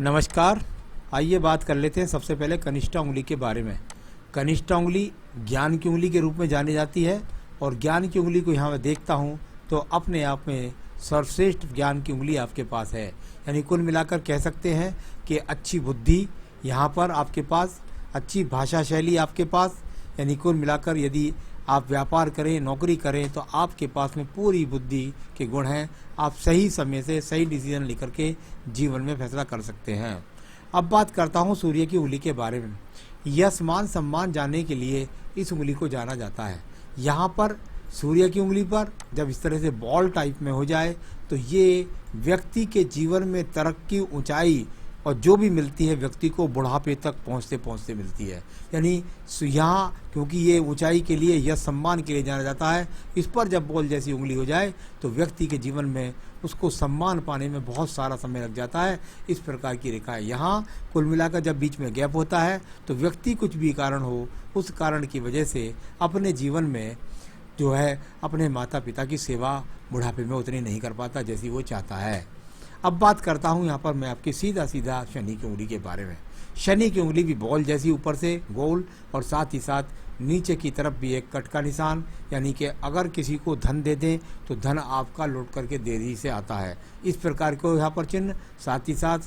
नमस्कार। आइए बात कर लेते हैं सबसे पहले कनिष्ठा उंगली के बारे में। कनिष्ठा उंगली ज्ञान की उंगली के रूप में जानी जाती है और ज्ञान की उंगली को यहाँ मैं देखता हूँ तो अपने आप में सर्वश्रेष्ठ ज्ञान की उंगली आपके पास है। यानी कुल मिलाकर कह सकते हैं कि अच्छी बुद्धि यहाँ पर आपके पास, अच्छी भाषा शैली आपके पास, यानी कुल मिलाकर यदि आप व्यापार करें, नौकरी करें तो आपके पास में पूरी बुद्धि के गुण हैं। आप सही समय से सही डिसीजन लेकर के जीवन में फैसला कर सकते हैं। अब बात करता हूँ सूर्य की उंगली के बारे में। यश मान सम्मान जानने के लिए इस उंगली को जाना जाता है। यहाँ पर सूर्य की उंगली पर जब इस तरह से बॉल टाइप में हो जाए तो ये व्यक्ति के जीवन में तरक्की, ऊंचाई और जो भी मिलती है व्यक्ति को बुढ़ापे तक पहुंचते पहुंचते मिलती है। यानी यहाँ क्योंकि ये ऊंचाई के लिए, यश सम्मान के लिए जाना जाता है, इस पर जब बॉल जैसी उंगली हो जाए तो व्यक्ति के जीवन में उसको सम्मान पाने में बहुत सारा समय लग जाता है। इस प्रकार की रेखा है। यहाँ कुल मिलाकर जब बीच में गैप होता है तो व्यक्ति कुछ भी कारण हो, उस कारण की वजह से अपने जीवन में जो है अपने माता पिता की सेवा बुढ़ापे में उतनी नहीं कर पाता जैसी वो चाहता है। अब बात करता हूँ यहाँ पर मैं आपकी सीधा शनि की उंगली के बारे में। शनि की उंगली भी बॉल जैसी ऊपर से गोल और साथ ही साथ नीचे की तरफ भी एक कट का निशान, यानी कि अगर किसी को धन दे दें तो धन आपका लौट करके देरी से आता है। इस प्रकार को यहाँ पर चिन्ह, साथ ही साथ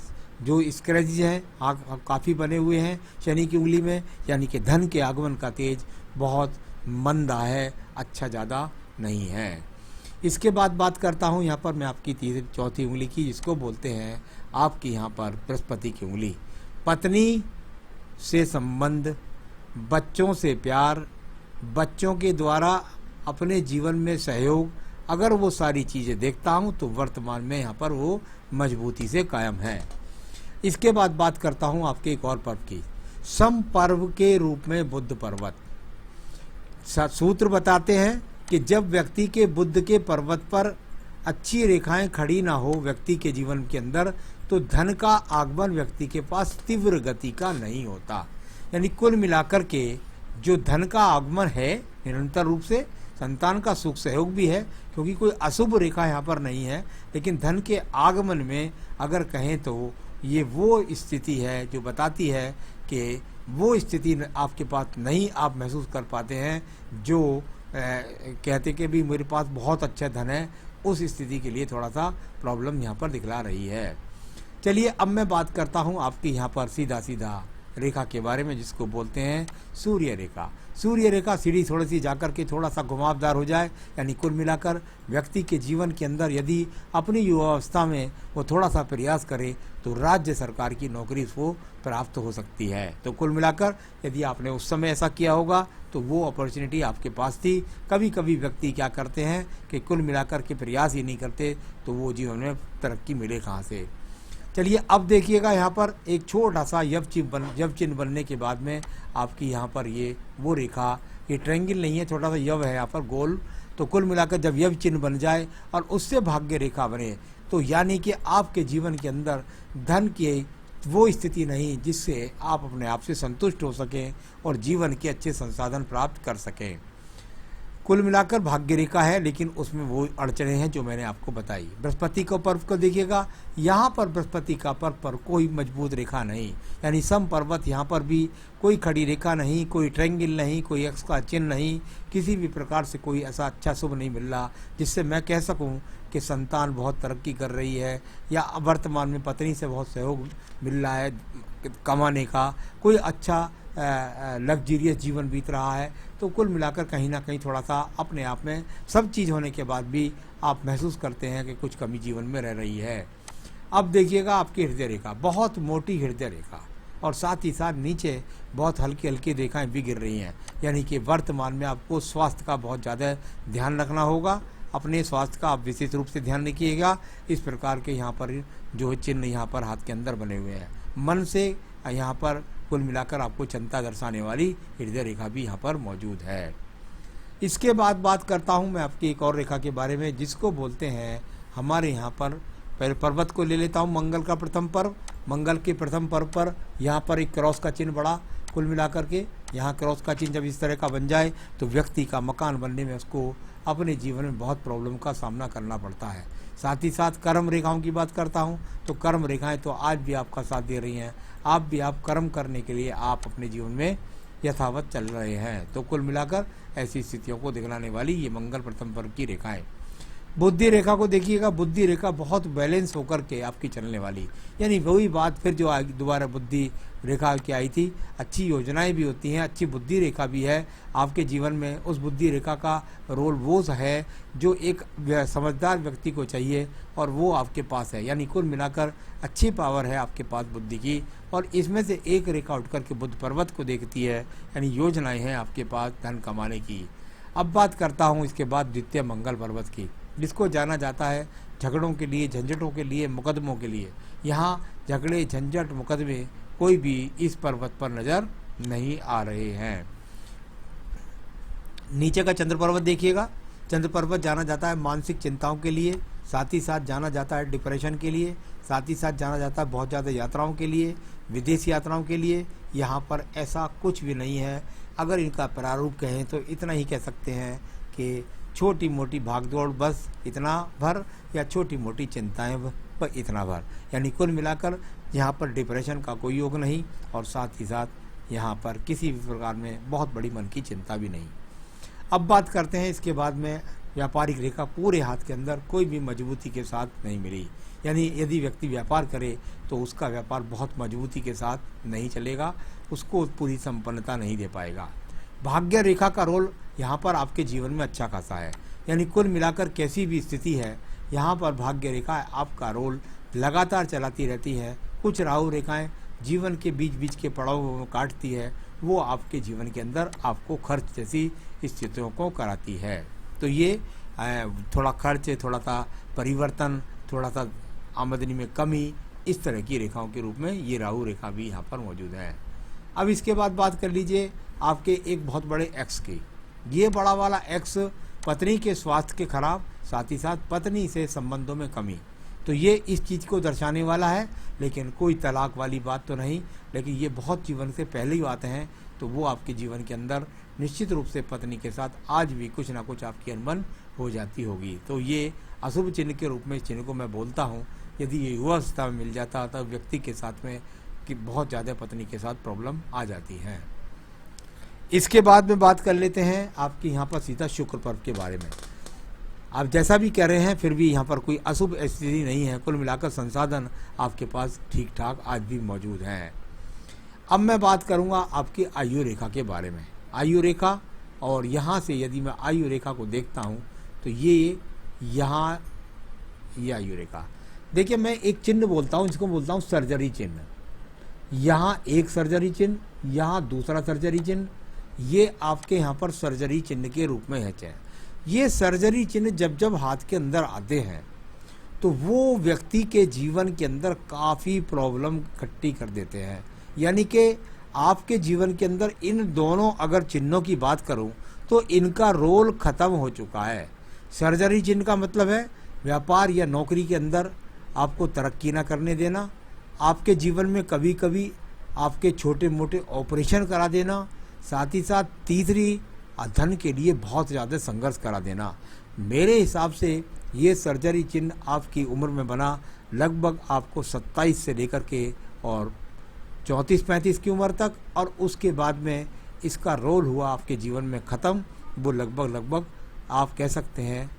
जो स्क्रैचेज हैं काफ़ी बने हुए हैं शनि की उंगली में, यानी कि धन के आगमन का तेज बहुत मंदा है, अच्छा ज़्यादा नहीं है। इसके बाद बात करता हूँ यहाँ पर मैं आपकी चौथी उंगली की, जिसको बोलते हैं आपकी यहाँ पर बृहस्पति की उंगली। पत्नी से संबंध, बच्चों से प्यार, बच्चों के द्वारा अपने जीवन में सहयोग, अगर वो सारी चीज़ें देखता हूँ तो वर्तमान में यहाँ पर वो मजबूती से कायम है। इसके बाद बात करता हूँ आपके एक और पर्व की, सम पर्व के रूप में बुद्ध पर्वत। सूत्र बताते हैं कि जब व्यक्ति के बुद्ध के पर्वत पर अच्छी रेखाएं खड़ी ना हो व्यक्ति के जीवन के अंदर, तो धन का आगमन व्यक्ति के पास तीव्र गति का नहीं होता। यानी कुल मिलाकर के जो धन का आगमन है निरंतर रूप से, संतान का सुख सहयोग भी है क्योंकि कोई अशुभ रेखा यहाँ पर नहीं है, लेकिन धन के आगमन में अगर कहें तो ये वो स्थिति है जो बताती है कि वो स्थिति आपके पास नहीं आप महसूस कर पाते हैं जो कहते कि भी मेरे पास बहुत अच्छा धन है, उस स्थिति के लिए थोड़ा सा प्रॉब्लम यहाँ पर दिखला रही है। चलिए अब मैं बात करता हूँ आपकी यहाँ पर सीधा रेखा के बारे में, जिसको बोलते हैं सूर्य रेखा। सूर्य रेखा सीढ़ी थोड़ी सी जाकर के थोड़ा सा घुमावदार हो जाए, यानी कुल मिलाकर व्यक्ति के जीवन के अंदर यदि अपनी युवावस्था में वो थोड़ा सा प्रयास करे तो राज्य सरकार की नौकरी उसको प्राप्त हो सकती है। तो कुल मिलाकर यदि आपने उस समय ऐसा किया होगा तो वो अपॉर्चुनिटी आपके पास थी। कभी कभी व्यक्ति क्या करते हैं कि कुल मिलाकर के प्रयास ही नहीं करते तो वो जीवन में तरक्की मिले कहाँ से। चलिए अब देखिएगा यहाँ पर एक छोटा सा यव चिन्ह बनने के बाद में आपकी यहाँ पर ये वो रेखा, ये ट्रायंगल नहीं है, छोटा सा यव है यहाँ पर गोल। तो कुल मिलाकर जब यव चिन्ह बन जाए और उससे भाग्य रेखा बने तो यानी कि आपके जीवन के अंदर धन की वो स्थिति नहीं जिससे आप अपने आप से संतुष्ट हो सकें और जीवन के अच्छे संसाधन प्राप्त कर सकें। कुल मिलाकर भाग्य रेखा है, लेकिन उसमें वो अड़चने हैं जो मैंने आपको बताई। बृहस्पति का पर्व को देखिएगा, यहाँ पर बृहस्पति का पर्व पर कोई मजबूत रेखा नहीं, यानी सम पर्वत यहाँ पर भी कोई खड़ी रेखा नहीं, कोई ट्रायंगल नहीं, कोई एक्स का चिन्ह नहीं, किसी भी प्रकार से कोई ऐसा अच्छा शुभ नहीं मिल रहा जिससे मैं कह सकूँ कि संतान बहुत तरक्की कर रही है या वर्तमान में पत्नी से बहुत सहयोग मिल रहा है कमाने का, कोई अच्छा लग्जरियस जीवन बीत रहा है। तो कुल मिलाकर कहीं ना कहीं थोड़ा सा अपने आप में सब चीज़ होने के बाद भी आप महसूस करते हैं कि कुछ कमी जीवन में रह रही है। अब देखिएगा आपकी हृदय रेखा, बहुत मोटी हृदय रेखा और साथ ही साथ नीचे बहुत हल्की हल्की रेखाएं भी गिर रही हैं, यानी कि वर्तमान में आपको स्वास्थ्य का बहुत ज़्यादा ध्यान रखना होगा। अपने स्वास्थ्य का आप विशेष रूप से ध्यान रखिएगा। इस प्रकार के यहाँ पर जो चिन्ह यहाँ पर हाथ के अंदर बने हुए हैं, मन से यहाँ पर कुल मिलाकर आपको चिंता दर्शाने वाली हृदय रेखा भी यहाँ पर मौजूद है। इसके बाद बात करता हूँ मैं आपकी एक और रेखा के बारे में, जिसको बोलते हैं हमारे यहाँ पर, पहले पर्वत को ले लेता हूँ, मंगल का प्रथम पर्व। मंगल के प्रथम पर्व पर यहाँ पर एक क्रॉस का चिन्ह बड़ा, कुल मिलाकर के यहाँ क्रॉस का चिन्ह जब इस तरह का बन जाए तो व्यक्ति का मकान बनने में उसको अपने जीवन में बहुत प्रॉब्लम का सामना करना पड़ता है। साथ ही साथ कर्म रेखाओं की बात करता हूँ तो कर्म रेखाएं तो आज भी आपका साथ दे रही हैं। आप कर्म करने के लिए आप अपने जीवन में यथावत चल रहे हैं। तो कुल मिलाकर ऐसी स्थितियों को दिखलाने वाली ये मंगल प्रथम वर्ग की रेखाएं। बुद्धि रेखा को देखिएगा, बुद्धि रेखा बहुत बैलेंस होकर के आपकी चलने वाली, यानी वही बात फिर जो दोबारा बुद्धि रेखा की आई थी। अच्छी योजनाएं भी होती हैं, अच्छी बुद्धि रेखा भी है आपके जीवन में। उस बुद्धि रेखा का रोल वो है जो एक समझदार व्यक्ति को चाहिए और वो आपके पास है, यानी कुल मिलाकर अच्छी पावर है आपके पास बुद्धि की। और इसमें से एक रेखा उठकर के बुद्ध पर्वत को देखती है, यानी योजनाएं हैं आपके पास धन कमाने की। अब बात करता हूँ इसके बाद द्वितीय मंगल पर्वत की, जिसको जाना जाता है झगड़ों के लिए, झंझटों के लिए, मुकदमों के लिए। यहाँ झगड़े, झंझट, मुकदमे कोई भी इस पर्वत पर नजर नहीं आ रहे हैं। नीचे का चंद्र पर्वत देखिएगा, चंद्र पर्वत जाना जाता है मानसिक चिंताओं के लिए, साथ ही साथ जाना जाता है डिप्रेशन के लिए, साथ ही साथ जाना जाता है बहुत ज़्यादा यात्राओं के लिए, विदेश यात्राओं के लिए। यहाँ पर ऐसा कुछ भी नहीं है। अगर इनका प्रारूप कहें तो इतना ही कह सकते हैं कि छोटी मोटी भागदौड़ बस इतना भर, या छोटी मोटी चिंताएं पर इतना भर, यानी कुल मिलाकर यहाँ पर डिप्रेशन का कोई योग नहीं और साथ ही साथ यहाँ पर किसी भी प्रकार में बहुत बड़ी मन की चिंता भी नहीं। अब बात करते हैं इसके बाद में व्यापारिक रेखा। पूरे हाथ के अंदर कोई भी मजबूती के साथ नहीं मिली, यानी यदि व्यक्ति व्यापार करे तो उसका व्यापार बहुत मजबूती के साथ नहीं चलेगा, उसको पूरी संपन्नता नहीं दे पाएगा। भाग्य रेखा का रोल यहाँ पर आपके जीवन में अच्छा खासा है, यानी कुल मिलाकर कैसी भी स्थिति है यहाँ पर भाग्य रेखा आपका रोल लगातार चलाती रहती है। कुछ राहु रेखाएं जीवन के बीच बीच के पड़ाव काटती है, वो आपके जीवन के अंदर आपको खर्च जैसी स्थितियों को कराती है। तो ये थोड़ा खर्च, थोड़ा सा परिवर्तन, थोड़ा सा आमदनी में कमी, इस तरह की रेखाओं के रूप में ये राहु रेखा भी यहाँ पर मौजूद है। अब इसके बाद बात कर लीजिए आपके एक बहुत बड़े एक्स की। ये बड़ा वाला एक्स पत्नी के स्वास्थ्य के खराब, साथ ही साथ पत्नी से संबंधों में कमी, तो ये इस चीज़ को दर्शाने वाला है। लेकिन कोई तलाक वाली बात तो नहीं, लेकिन ये बहुत जीवन से पहले ही बातें हैं। तो वो आपके जीवन के अंदर निश्चित रूप से पत्नी के साथ आज भी कुछ ना कुछ आपकी अनबन हो जाती होगी। तो ये अशुभ चिन्ह के रूप में इस चिन्ह को मैं बोलता हूँ। यदि ये युवावस्था में मिल जाता तो व्यक्ति के साथ में कि बहुत ज़्यादा पत्नी के साथ प्रॉब्लम आ जाती है। इसके बाद में बात कर लेते हैं आपकी यहाँ पर सीधा शुक्र पर्व के बारे में। आप जैसा भी कह रहे हैं फिर भी यहाँ पर कोई अशुभ स्थिति नहीं है। कुल मिलाकर संसाधन आपके पास ठीक ठाक आज भी मौजूद हैं। अब मैं बात करूँगा आपकी आयु रेखा के बारे में। आयु रेखा, और यहाँ से यदि मैं आयु रेखा को देखता हूँ तो ये यहाँ ये आयु रेखा देखिए, मैं एक चिन्ह बोलता हूँ जिसको बोलता हूँ सर्जरी चिन्ह। यहाँ एक सर्जरी चिन्ह, यहाँ दूसरा सर्जरी चिन्ह, ये आपके यहाँ पर सर्जरी चिन्ह के रूप में है। ये सर्जरी चिन्ह जब जब हाथ के अंदर आते हैं तो वो व्यक्ति के जीवन के अंदर काफ़ी प्रॉब्लम इकट्ठी कर देते हैं। यानी कि आपके जीवन के अंदर इन दोनों अगर चिन्हों की बात करूं तो इनका रोल ख़त्म हो चुका है। सर्जरी चिन्ह का मतलब है व्यापार या नौकरी के अंदर आपको तरक्की ना करने देना, आपके जीवन में कभी कभी आपके छोटे मोटे ऑपरेशन करा देना, साथ ही साथ तीसरी धन के लिए बहुत ज़्यादा संघर्ष करा देना। मेरे हिसाब से ये सर्जरी चिन्ह आपकी उम्र में बना लगभग आपको 27 से लेकर के और 34-35 की उम्र तक, और उसके बाद में इसका रोल हुआ आपके जीवन में ख़त्म। वो लगभग आप कह सकते हैं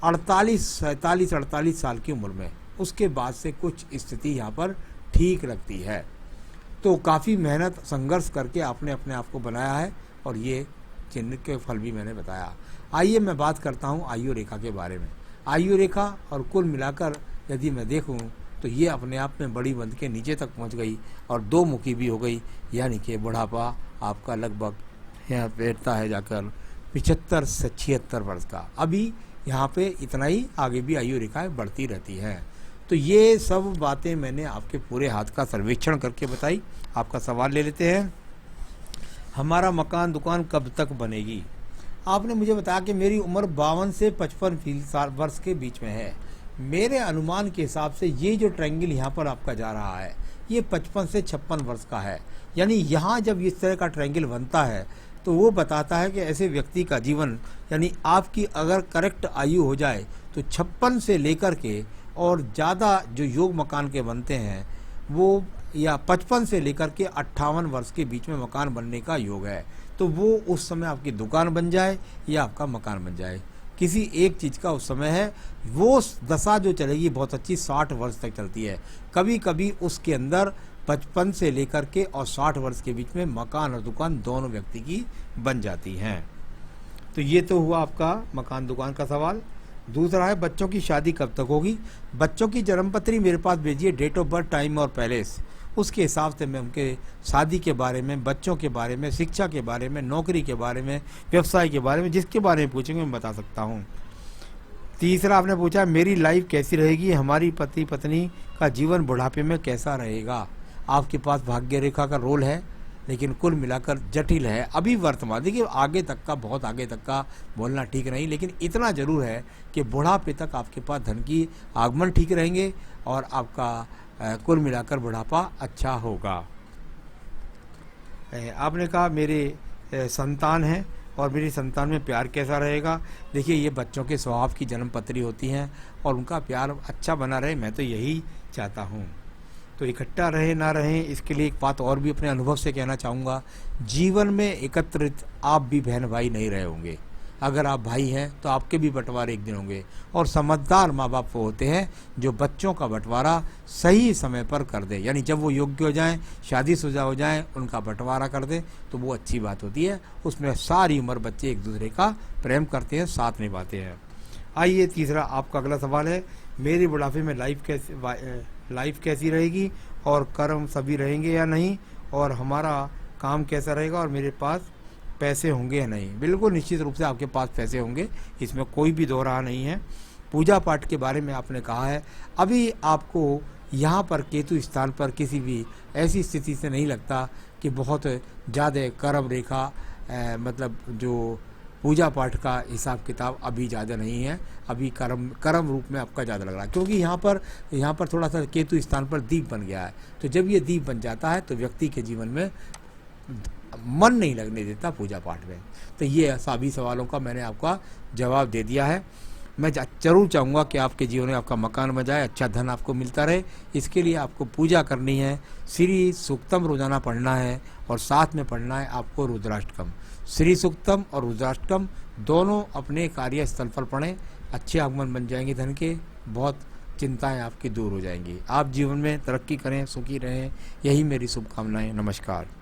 48 साल की उम्र में। उसके बाद से कुछ स्थिति यहाँ पर ठीक लगती है। तो काफ़ी मेहनत संघर्ष करके आपने अपने आप को बनाया है और ये चिन्ह के फल भी मैंने बताया। आइए मैं बात करता हूँ आयु रेखा के बारे में। आयु रेखा और कुल मिलाकर यदि मैं देखूँ तो ये अपने आप में बड़ी बंद के नीचे तक पहुँच गई और दो मुखी भी हो गई, यानी कि बुढ़ापा आपका लगभग यहाँ बैठता है जाकर 75 से 76 वर्ष का। अभी यहाँ पे इतना ही, आगे भी आयु रेखाएँ बढ़ती रहती हैं। तो ये सब बातें मैंने आपके पूरे हाथ का सर्वेक्षण करके बताई। आपका सवाल ले लेते हैं, हमारा मकान दुकान कब तक बनेगी? आपने मुझे बताया कि मेरी उम्र 52 से 55 वर्ष के बीच में है। मेरे अनुमान के हिसाब से ये जो ट्रायंगल यहाँ पर आपका जा रहा है ये 55 से 56 वर्ष का है। यानी यहाँ जब इस तरह का ट्रायंगल बनता है तो वो बताता है कि ऐसे व्यक्ति का जीवन, यानी आपकी अगर करेक्ट आयु हो जाए तो 56 से लेकर के और ज़्यादा जो योग मकान के बनते हैं वो, या 55 से लेकर के 58 वर्ष के बीच में मकान बनने का योग है। तो वो उस समय आपकी दुकान बन जाए या आपका मकान बन जाए, किसी एक चीज़ का उस समय है। वो दशा जो चलेगी बहुत अच्छी 60 वर्ष तक चलती है। कभी कभी उसके अंदर 55 से लेकर के और 60 वर्ष के बीच में मकान और दुकान दोनों व्यक्ति की बन जाती हैं। तो ये तो हुआ आपका मकान दुकान का सवाल। दूसरा है बच्चों की शादी कब तक होगी। बच्चों की जन्मपत्री मेरे पास भेजिए, डेट ऑफ बर्थ, टाइम और पैलेस, उसके हिसाब से मैं उनके शादी के बारे में, बच्चों के बारे में, शिक्षा के बारे में, नौकरी के बारे में, व्यवसाय के बारे में, जिसके बारे में पूछेंगे मैं बता सकता हूँ। तीसरा आपने पूछा मेरी लाइफ कैसी रहेगी, हमारी पति पत्नी का जीवन बुढ़ापे में कैसा रहेगा। आपके पास भाग्य रेखा का रोल है, लेकिन कुल मिलाकर जटिल है अभी वर्तमान। देखिए आगे तक का, बहुत आगे तक का बोलना ठीक नहीं, लेकिन इतना जरूर है कि बुढ़ापे तक आपके पास धन की आगमन ठीक रहेंगे और आपका कुल मिलाकर बुढ़ापा अच्छा होगा। आपने कहा मेरे संतान है और मेरी संतान में प्यार कैसा रहेगा। देखिए ये बच्चों के स्वभाव की जन्मपत्री होती हैं और उनका प्यार अच्छा बना रहे, मैं तो यही चाहता हूँ। तो इकट्ठा रहे ना रहे, इसके लिए एक बात और भी अपने अनुभव से कहना चाहूँगा। जीवन में एकत्रित आप भी बहन भाई नहीं रहे होंगे। अगर आप भाई हैं तो आपके भी बंटवारे एक दिन होंगे, और समझदार माँ बाप वो होते हैं जो बच्चों का बंटवारा सही समय पर कर दे, यानी जब वो योग्य हो जाएं, शादीशुदा हो जाएं, उनका बंटवारा कर दें तो वो अच्छी बात होती है। उसमें सारी उम्र बच्चे एक दूसरे का प्रेम करते हैं, साथ निभाते हैं। आइए तीसरा आपका अगला सवाल है, मेरे बुढ़ापे में लाइफ कैसी रहेगी और कर्म सभी रहेंगे या नहीं, और हमारा काम कैसा रहेगा, और मेरे पास पैसे होंगे या नहीं। बिल्कुल निश्चित रूप से आपके पास पैसे होंगे, इसमें कोई भी दो राह नहीं है। पूजा पाठ के बारे में आपने कहा है, अभी आपको यहाँ पर केतु स्थान पर किसी भी ऐसी स्थिति से नहीं लगता कि बहुत ज़्यादा कर्म रेखा मतलब जो पूजा पाठ का हिसाब किताब अभी ज़्यादा नहीं है। अभी कर्म रूप में आपका ज़्यादा लग रहा है, क्योंकि यहाँ पर थोड़ा सा केतु स्थान पर दीप बन गया है। तो जब ये दीप बन जाता है तो व्यक्ति के जीवन में मन नहीं लगने देता पूजा पाठ में। तो ये सभी सवालों का मैंने आपका जवाब दे दिया है। मैं जरूर चाहूँगा कि आपके जीवन में आपका मकान बन जाए, अच्छा धन आपको मिलता रहे। इसके लिए आपको पूजा करनी है, श्री सूक्तम रोजाना पढ़ना है, और साथ में पढ़ना है आपको रुद्राष्टकम। श्री सूक्तम और रुद्राष्टकम दोनों अपने कार्यस्थल पर पढ़ें, अच्छे आगमन बन जाएंगे धन के, बहुत चिंताएं आपकी दूर हो जाएंगी। आप जीवन में तरक्की करें, सुखी रहें, यही मेरी शुभकामनाएं। नमस्कार।